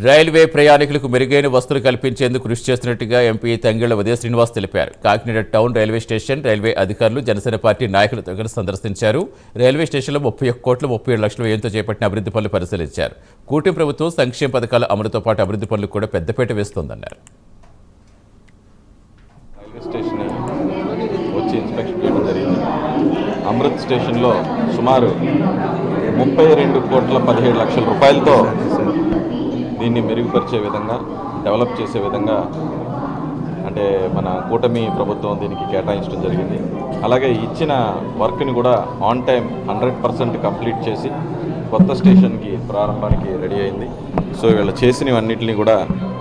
Railway ప్రయాణికులకు మెరుగైన వసతులు కల్పించేందుకు కృషి చేస్తున్నట్టుగా ఎంపీ తంగెళ్ల ఉదయ శ్రీనివాస్ తెలిపారు. Kakinada town railway station railway అధికారులు జనసేన పార్టీ నాయకులతో కలిసి సందర్శించారు. రైల్వే స్టేషన్లో 31,37,00,000 వ్యయంతో చేపట్టిన అభివృద్ధి పనులు పరిశీలించారు. కూటమి ప్రభుత్వం సంక్షేమ పథకాల అమలుతో పాటు అభివృద్ధి పనులు కూడా పెద్దపీట వేస్తోందన్నారు. రైల్వే స్టేషన్ వచ్చి ఇన్స్పెక్షన్ చేయడం జరిగింది. అమృత్ స్టేషన్లో సుమారు 32,17,00,000 రూపాయలతో దీన్ని మెరుగుపరిచే విధంగా, డెవలప్ చేసే విధంగా అంటే మన కూటమి ప్రభుత్వం దీనికి కేటాయించడం జరిగింది. అలాగే ఇచ్చిన వర్క్ని కూడా ఆన్ టైం 100% కంప్లీట్ చేసి కొత్త స్టేషన్కి ప్రారంభానికి రెడీ అయింది. సో వీళ్ళు చేసినవన్నింటినీ కూడా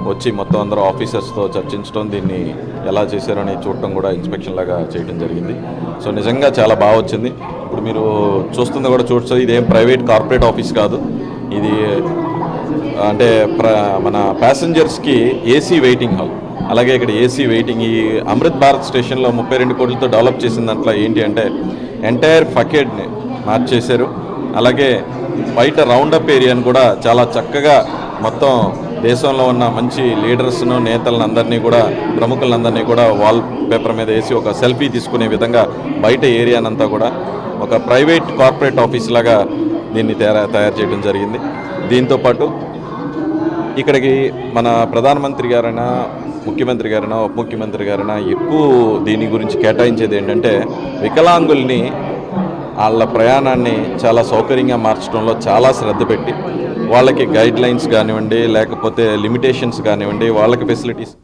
వచ్చి మొత్తం అందరూ ఆఫీసర్స్తో చర్చించడం, దీన్ని ఎలా చేశారని చూడటం కూడా ఇన్స్పెక్షన్ లాగా చేయడం జరిగింది. సో నిజంగా చాలా బాగా వచ్చింది. ఇప్పుడు మీరు చూస్తుంది కూడా చూడచ్చు, ఇదేం ప్రైవేట్ కార్పొరేట్ ఆఫీస్ కాదు. ఇది అంటే మన ప్యాసింజర్స్కి ఏసీ వెయిటింగ్ హాల్, అలాగే ఇక్కడ ఏసీ వెయిటింగ్. ఈ అమృత్ భారత్ స్టేషన్లో 32 కోట్లతో డెవలప్ చేసిన దాంట్లో ఏంటి అంటే ఎంటైర్ ఫకేడ్ని మార్చేశారు. అలాగే బయట రౌండప్ ఏరియాను కూడా చాలా చక్కగా మొత్తం దేశంలో ఉన్న మంచి లీడర్స్ను, నేతలను అందరినీ కూడా, ప్రముఖులందరినీ కూడా వాల్ పేపర్ మీద వేసి ఒక సెల్ఫీ తీసుకునే విధంగా బయట ఏరియానంతా కూడా ఒక ప్రైవేట్ కార్పొరేట్ ఆఫీస్ లాగా దీన్ని తయారు చేయడం జరిగింది. దీంతోపాటు ఇక్కడికి మన ప్రధానమంత్రి గారైనా, ముఖ్యమంత్రి గారైనా, ఉప ముఖ్యమంత్రి గారైనా ఎక్కువ దీని గురించి కేటాయించేది ఏంటంటే వికలాంగుల్ని వాళ్ళ ప్రయాణాన్ని చాలా సౌకర్యంగా మార్చడంలో చాలా శ్రద్ధ పెట్టి వాళ్ళకి గైడ్ లైన్స్ కానివ్వండి, లేకపోతే లిమిటేషన్స్ కానివ్వండి, వాళ్ళకి ఫెసిలిటీస్